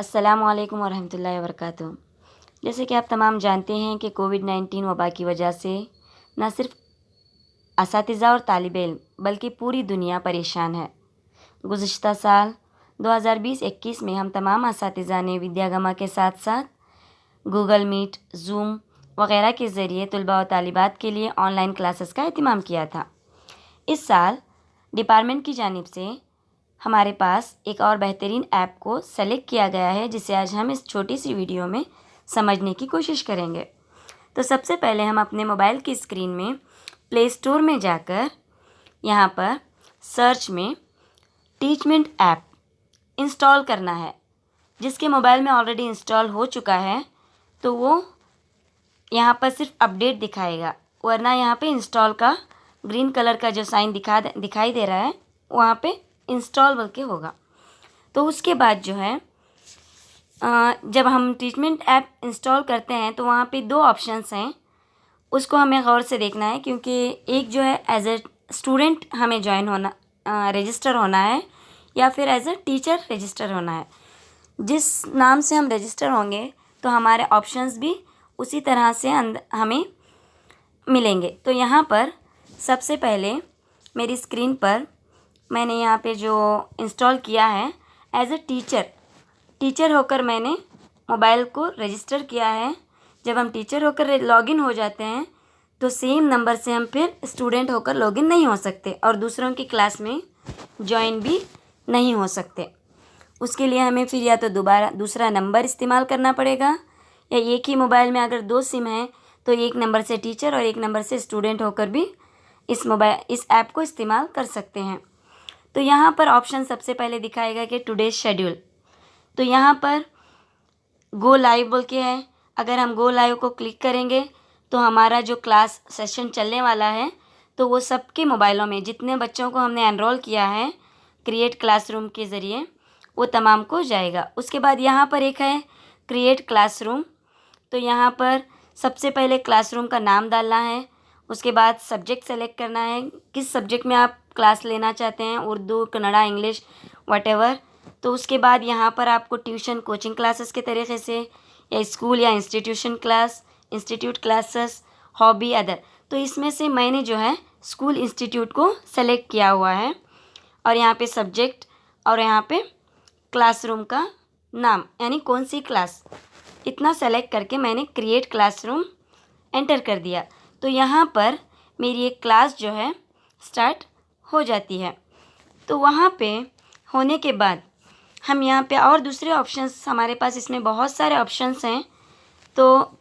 अस्सलामुअलैकुम वरहमतुल्लाहि वबरकातुहू। जैसे कि आप तमाम जानते हैं कि कोविड-19 वबा की वजह से न सिर्फ असातिज़ा और तालिब इल्म बल्कि पूरी दुनिया परेशान है। गुज़िश्ता साल 2020-21 में हम तमाम असातिज़ा ने विद्यागमा के साथ साथ गूगल मीट, ज़ूम वगैरह के ज़रिए तलबा और तालिबात के लिए ऑनलाइन क्लासेस का एहतमाम किया था। इस साल डिपार्टमेंट की जानिब से हमारे पास एक और बेहतरीन ऐप को सेलेक्ट किया गया है, जिसे आज हम इस छोटी सी वीडियो में समझने की कोशिश करेंगे। तो सबसे पहले हम अपने मोबाइल की स्क्रीन में प्ले स्टोर में जाकर यहाँ पर सर्च में टीचमेंट ऐप इंस्टॉल करना है। जिसके मोबाइल में ऑलरेडी इंस्टॉल हो चुका है तो वो यहाँ पर सिर्फ अपडेट दिखाएगा, वरना यहाँ पे इंस्टॉल का ग्रीन कलर का जो साइन दिखाई दे रहा है वहाँ पे इंस्टॉल बोल के होगा। तो उसके बाद जो है जब हम टीचमेंट ऐप इंस्टॉल करते हैं तो वहाँ पे दो ऑप्शंस हैं, उसको हमें गौर से देखना है, क्योंकि एक जो है एज ए स्टूडेंट हमें ज्वाइन होना रजिस्टर होना है या फिर एज ए टीचर रजिस्टर होना है। जिस नाम से हम रजिस्टर होंगे तो हमारे ऑप्शंस भी उसी तरह से हमें मिलेंगे। तो यहाँ पर सबसे पहले मेरी स्क्रीन पर मैंने यहाँ पे जो इंस्टॉल किया है एज ए टीचर होकर मैंने मोबाइल को रजिस्टर किया है। जब हम टीचर होकर लॉगिन हो जाते हैं तो सेम नंबर से हम फिर स्टूडेंट होकर लॉगिन नहीं हो सकते और दूसरों की क्लास में ज्वाइन भी नहीं हो सकते। उसके लिए हमें फिर या तो दूसरा नंबर इस्तेमाल करना पड़ेगा, या एक ही मोबाइल में अगर दो सिम हैं तो एक नंबर से टीचर और एक नंबर से स्टूडेंट होकर भी इस ऐप को इस्तेमाल कर सकते हैं। तो यहाँ पर ऑप्शन सबसे पहले दिखाएगा कि टुडेज शेड्यूल। तो यहाँ पर गो लाइव बोल के है। अगर हम गो लाइव को क्लिक करेंगे तो हमारा जो क्लास सेशन चलने वाला है तो वो सबके मोबाइलों में जितने बच्चों को हमने एनरोल किया है क्रिएट क्लासरूम के ज़रिए वो तमाम को जाएगा। उसके बाद यहाँ पर एक है क्रिएट क्लासरूम। तो यहाँ पर सबसे पहले क्लासरूम का नाम डालना है, उसके बाद सब्जेक्ट सेलेक्ट करना है, किस सब्जेक्ट में आप क्लास लेना चाहते हैं, उर्दू, कन्नड़ा, इंग्लिश, व्हाटएवर। तो उसके बाद यहाँ पर आपको ट्यूशन कोचिंग क्लासेस के तरीके से या स्कूल या इंस्टीट्यूट क्लासेस, हॉबी, अदर। तो इसमें से मैंने जो है स्कूल इंस्टीट्यूट को सेलेक्ट किया हुआ है और यहाँ पे सब्जेक्ट और यहाँ पे क्लासरूम का नाम यानी कौन सी क्लास, इतना सेलेक्ट करके मैंने क्रिएट क्लासरूम एंटर कर दिया। तो यहाँ पर मेरी एक क्लास जो है स्टार्ट हो जाती है। तो वहाँ पे होने के बाद हम यहाँ पे और दूसरे ऑप्शंस, हमारे पास इसमें बहुत सारे ऑप्शंस हैं। तो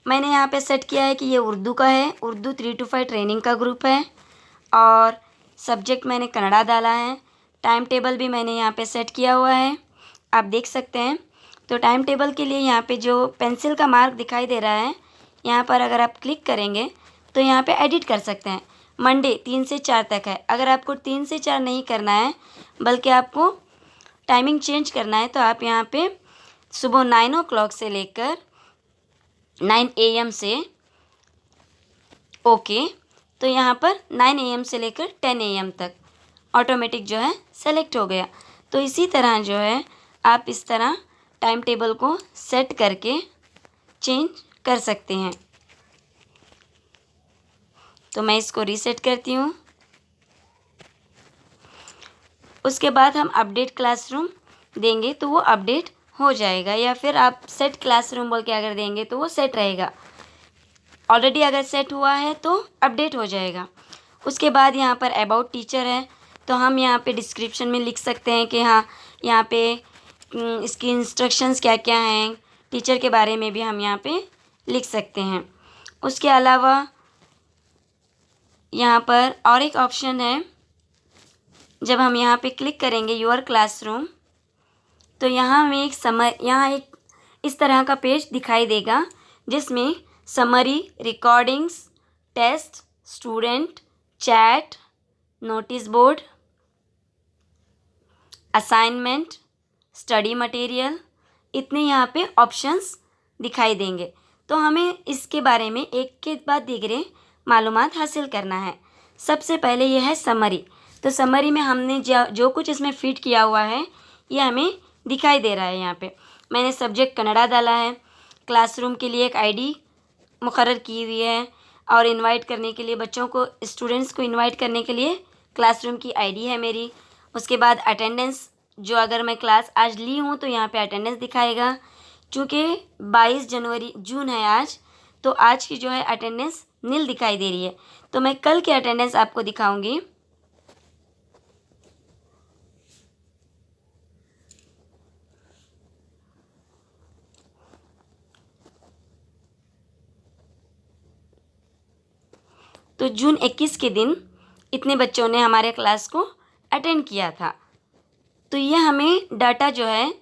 मैंने यहाँ पे सेट किया है कि ये उर्दू का है, उर्दू 3 to 5 ट्रेनिंग का ग्रुप है, और सब्जेक्ट मैंने कन्नड़ा डाला है। टाइम टेबल भी मैंने यहाँ पे सेट किया हुआ है, आप देख सकते हैं। तो टाइम टेबल के लिए यहाँ पे जो पेंसिल का मार्क दिखाई दे रहा है, यहाँ पर अगर आप क्लिक करेंगे तो यहाँ पे एडिट कर सकते हैं। मंडे 3 से 4 तक है। अगर आपको 3 से 4 नहीं करना है बल्कि आपको टाइमिंग चेंज करना है तो आप यहाँ पे सुबह 9 o'clock से लेकर 9 AM से ओके। तो यहाँ पर 9 AM से लेकर 10 AM तक ऑटोमेटिक जो है सेलेक्ट हो गया। तो इसी तरह जो है आप इस तरह टाइम टेबल को सेट करके चेंज कर सकते हैं। तो मैं इसको रीसेट करती हूँ। उसके बाद हम अपडेट क्लासरूम देंगे तो वो अपडेट हो जाएगा, या फिर आप सेट क्लासरूम बोल के अगर देंगे तो वो सेट रहेगा। ऑलरेडी अगर सेट हुआ है तो अपडेट हो जाएगा। उसके बाद यहाँ पर अबाउट टीचर है, तो हम यहाँ पे डिस्क्रिप्शन में लिख सकते हैं कि हाँ यहाँ पे इसकी इंस्ट्रक्शंस क्या क्या हैं, टीचर के बारे में भी हम यहाँ पे लिख सकते हैं। उसके अलावा यहाँ पर और एक ऑप्शन है, जब हम यहाँ पे क्लिक करेंगे योर क्लासरूम तो यहाँ हमें एक इस तरह का पेज दिखाई देगा जिसमें summary, recordings, test, student, chat, notice board, assignment, study material, इतने यहाँ पे ऑप्शंस दिखाई देंगे। तो हमें इसके बारे में एक के बाद दीगरे मालूमात हासिल करना है। सबसे पहले यह है समरी। तो समरी में हमने जो कुछ इसमें फिट किया हुआ है ये हमें दिखाई दे रहा है। यहाँ पे मैंने सब्जेक्ट कन्नड़ा डाला है, क्लासरूम के लिए एक आईडी मुकर्रर की हुई है और इनवाइट करने के लिए बच्चों को, स्टूडेंट्स को इनवाइट करने के लिए क्लासरूम की आईडी है मेरी। उसके बाद अटेंडेंस, जो अगर मैं क्लास आज ली हूँ तो यहाँ पे अटेंडेंस दिखाएगा। चूँकि 22 जनवरी जून है आज, तो आज की जो है अटेंडेंस नील दिखाई दे रही है। तो मैं कल की अटेंडेंस आपको दिखाऊंगी। तो जून 21 के दिन इतने बच्चों ने हमारे क्लास को अटेंड किया था। तो ये हमें डाटा जो है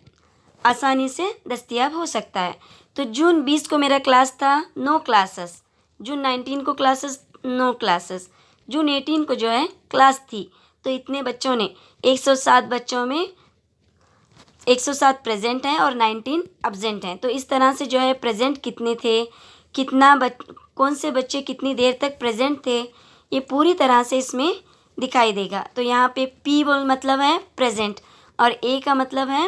आसानी से दस्तयाब हो सकता है। तो जून 20 को मेरा क्लास था, नो क्लासेस। जून 19 को क्लासेस, नो क्लासेस। जून 18 को जो है क्लास थी। तो इतने बच्चों ने 107 बच्चों में 107 प्रेजेंट हैं और 19 एब्सेंट हैं। तो इस तरह से जो है प्रेजेंट कितने थे, कौन से बच्चे कितनी देर तक प्रेजेंट थे, ये पूरी तरह से इसमें दिखाई देगा। तो यहाँ पे पी बोल मतलब है प्रेजेंट और ए का मतलब है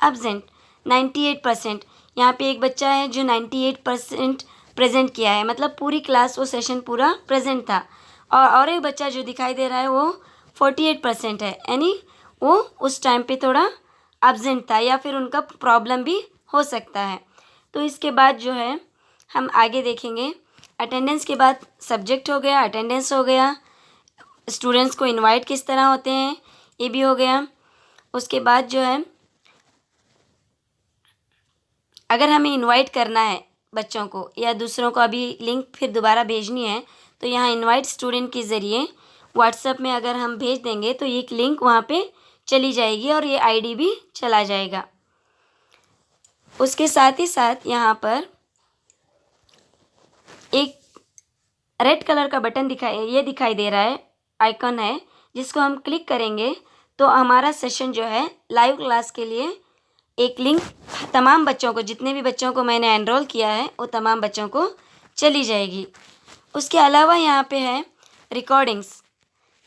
एब्सेंट। 98%, यहाँ पे एक बच्चा है जो 98% प्रेजेंट किया है, मतलब पूरी क्लास वो सेशन पूरा प्रेजेंट था। और एक बच्चा जो दिखाई दे रहा है वो 48% है, यानी वो उस टाइम पे थोड़ा एब्सेंट था या फिर उनका प्रॉब्लम भी हो सकता है। तो इसके बाद जो है हम आगे देखेंगे। अटेंडेंस के बाद सब्जेक्ट हो गया, अटेंडेंस हो गया, स्टूडेंट्स को इनवाइट किस तरह होते हैं ये भी हो गया। उसके बाद जो है अगर हमें इनवाइट करना है बच्चों को या दूसरों को अभी लिंक फिर दोबारा भेजनी है, तो यहाँ इनवाइट स्टूडेंट के ज़रिए व्हाट्सएप में अगर हम भेज देंगे तो एक लिंक वहाँ पे चली जाएगी और ये आईडी भी चला जाएगा। उसके साथ ही साथ यहाँ पर एक रेड कलर का बटन दिखाई दे रहा है, आइकन है, जिसको हम क्लिक करेंगे तो हमारा सेशन जो है लाइव क्लास के लिए एक लिंक तमाम बच्चों को, जितने भी बच्चों को मैंने एनरोल किया है वो तमाम बच्चों को चली जाएगी। उसके अलावा यहाँ पे है रिकॉर्डिंग्स।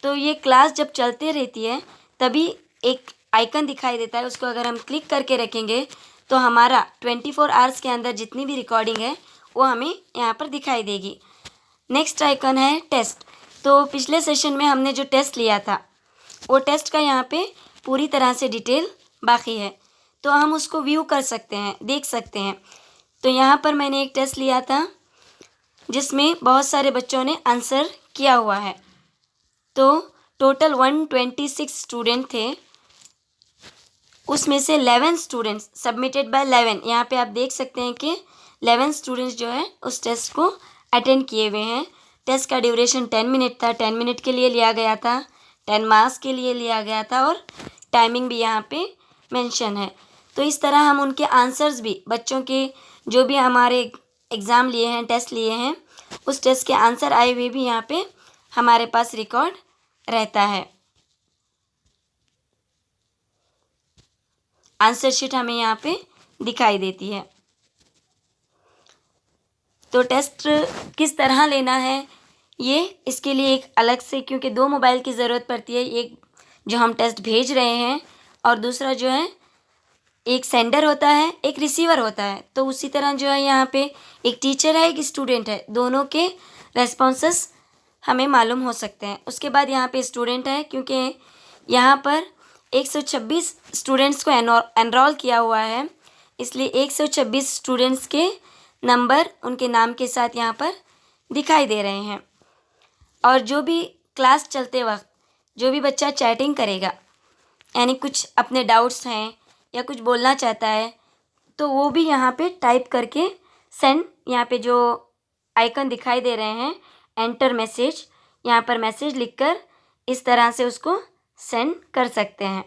तो ये क्लास जब चलती रहती है तभी एक आइकन दिखाई देता है, उसको अगर हम क्लिक करके रखेंगे तो हमारा 24 आवर्स के अंदर जितनी भी रिकॉर्डिंग है वो हमें यहाँ पर दिखाई देगी। नेक्स्ट आइकन है टेस्ट। तो पिछले सेशन में हमने जो टेस्ट लिया था वो टेस्ट का यहाँ पे पूरी तरह से डिटेल बाकी है, तो हम उसको व्यू कर सकते हैं, देख सकते हैं। तो यहाँ पर मैंने एक टेस्ट लिया था जिसमें बहुत सारे बच्चों ने आंसर किया हुआ है। तो टोटल 126 स्टूडेंट थे, उसमें से 11 स्टूडेंट्स सबमिटेड बाय 11। यहाँ पे आप देख सकते हैं कि 11 स्टूडेंट्स जो है उस टेस्ट को अटेंड किए हुए हैं। टेस्ट का ड्यूरेशन 10 मिनट था, 10 मिनट के लिए लिया गया था, 10 मार्क्स के लिए लिया गया था और टाइमिंग भी यहाँ पे मेंशन है। तो इस तरह हम उनके आंसर्स भी, बच्चों के जो भी हमारे एग्ज़ाम लिए हैं, टेस्ट लिए हैं, उस टेस्ट के आंसर आए हुए भी यहाँ पे हमारे पास रिकॉर्ड रहता है। आंसर शीट हमें यहाँ पे दिखाई देती है। तो टेस्ट किस तरह लेना है ये, इसके लिए एक अलग से, क्योंकि 2 मोबाइल की ज़रूरत पड़ती है, एक जो हम टेस्ट भेज रहे हैं और दूसरा जो है एक सेंडर होता है, एक रिसीवर होता है। तो उसी तरह जो है यहाँ पे एक टीचर है, एक स्टूडेंट है, दोनों के रेस्पॉन्सेस हमें मालूम हो सकते हैं। उसके बाद यहाँ पे स्टूडेंट है, क्योंकि यहाँ पर 126 स्टूडेंट्स को एनरोल किया हुआ है, इसलिए 126 स्टूडेंट्स के नंबर उनके नाम के साथ यहाँ पर दिखाई दे रहे हैं। और जो भी क्लास चलते वक्त जो भी बच्चा चैटिंग करेगा, यानी कुछ अपने डाउट्स हैं या कुछ बोलना चाहता है, तो वो भी यहाँ पे टाइप करके सेंड, यहाँ पे जो आइकन दिखाई दे रहे हैं एंटर मैसेज, यहाँ पर मैसेज लिखकर इस तरह से उसको सेंड कर सकते हैं।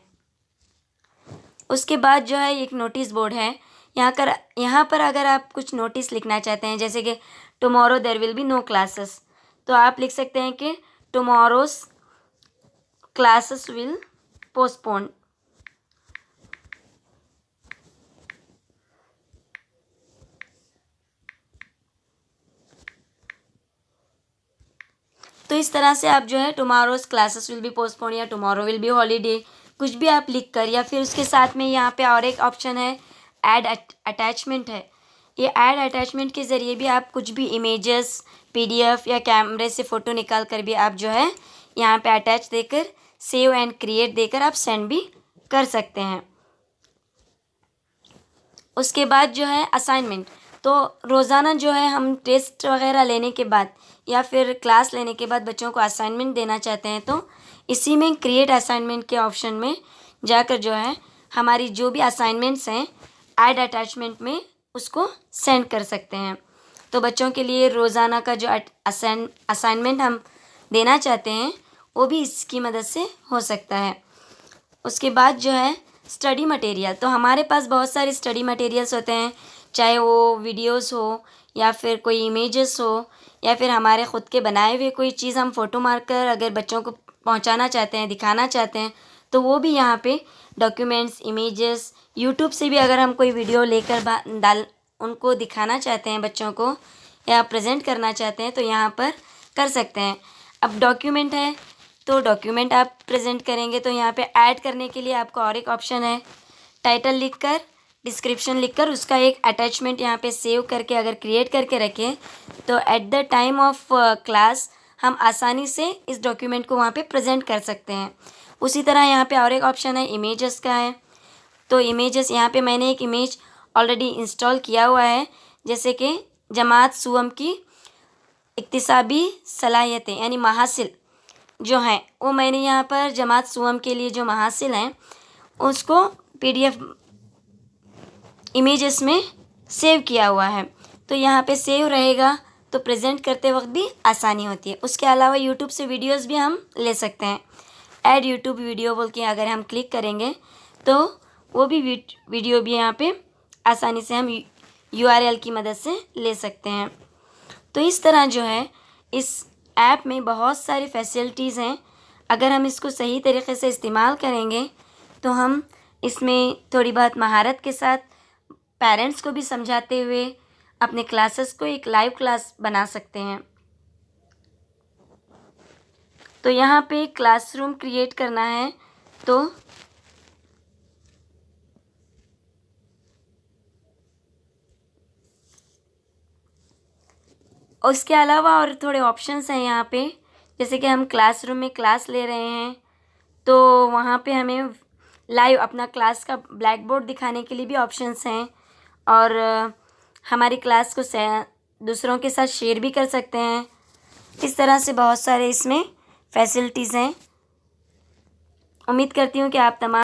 उसके बाद जो है एक नोटिस बोर्ड है, यहाँ पर अगर आप कुछ नोटिस लिखना चाहते हैं, जैसे कि tomorrow there will be no classes, तो आप लिख सकते हैं कि टुमारोज क्लासेस विल पोस्टपोन। तो इस तरह से आप जो है tomorrow's classes will be postpone या टुमारो विल बी हॉलीडे, कुछ भी आप लिख कर, या फिर उसके साथ में यहाँ पे और एक ऑप्शन है ऐड अटैचमेंट है। ये ऐड अटैचमेंट के ज़रिए भी आप कुछ भी इमेजेस, PDF या कैमरे से फ़ोटो निकाल कर भी आप जो है यहाँ पे अटैच देकर, सेव एंड क्रिएट देकर आप सेंड भी कर सकते हैं। उसके बाद जो है असाइनमेंट, तो रोज़ाना जो है हम टेस्ट वगैरह लेने के बाद या फिर क्लास लेने के बाद बच्चों को असाइनमेंट देना चाहते हैं, तो इसी में क्रिएट असाइनमेंट के ऑप्शन में जाकर जो है हमारी जो भी असाइनमेंट्स हैं ऐड अटैचमेंट में उसको सेंड कर सकते हैं। तो बच्चों के लिए रोज़ाना का जो असाइनमेंट हम देना चाहते हैं वो भी इसकी मदद से हो सकता है। उसके बाद जो है स्टडी मटेरियल, तो हमारे पास बहुत सारे स्टडी मटेरियल्स होते हैं, चाहे वो वीडियोस हो या फिर कोई इमेजेस हो या फिर हमारे ख़ुद के बनाए हुए कोई चीज़ हम फ़ोटो मार कर अगर बच्चों को पहुंचाना चाहते हैं, दिखाना चाहते हैं, तो वो भी यहाँ पे डॉक्यूमेंट्स, इमेजेस, यूट्यूब से भी अगर हम कोई वीडियो लेकर उनको दिखाना चाहते हैं बच्चों को या प्रेजेंट करना चाहते हैं तो यहाँ पर कर सकते हैं। अब डॉक्यूमेंट है तो डॉक्यूमेंट आप प्रेजेंट करेंगे तो यहाँ पे ऐड करने के लिए आपको और एक ऑप्शन है, टाइटल लिखकर, डिस्क्रिप्शन लिखकर उसका एक अटैचमेंट यहाँ पे सेव करके अगर क्रिएट करके रखें तो at the time of class हम आसानी से इस डॉक्यूमेंट को वहाँ पे प्रेजेंट कर सकते हैं। उसी तरह यहाँ पे और एक ऑप्शन है इमेजेस का है, तो इमेजेस यहाँ पे मैंने एक इमेज ऑलरेडी इंस्टॉल किया हुआ है, जैसे कि जमात सुवम की इक्तिसाबी सलाहियतें यानी महासिल जो हैं वो मैंने यहाँ पर जमात सुवम के लिए जो महासिल हैं उसको PDF इमेजेस में सेव किया हुआ है, तो यहाँ पे सेव रहेगा तो प्रेजेंट करते वक्त भी आसानी होती है। उसके अलावा यूट्यूब से वीडियोस भी हम ले सकते हैं, ऐड यूट्यूब वीडियो बोल के अगर हम क्लिक करेंगे तो वो भी वीडियो भी यहाँ पे आसानी से हम URL की मदद से ले सकते हैं। तो इस तरह जो है इस ऐप में बहुत सारी फैसिलिटीज़ हैं, अगर हम इसको सही तरीके से इस्तेमाल करेंगे तो हम इसमें थोड़ी बहुत महारत के साथ पेरेंट्स को भी समझाते हुए अपने क्लासेस को एक लाइव क्लास बना सकते हैं। तो यहाँ पे क्लासरूम क्रिएट करना है तो उसके अलावा और थोड़े ऑप्शंस हैं यहाँ पे, जैसे कि हम क्लासरूम में क्लास ले रहे हैं तो वहाँ पे हमें लाइव अपना क्लास का ब्लैक बोर्ड दिखाने के लिए भी ऑप्शंस हैं और हमारी क्लास को दूसरों के साथ शेयर भी कर सकते हैं। इस तरह से बहुत सारे इसमें फैसिलिटीज़ हैं। उम्मीद करती हूँ कि आप तमाम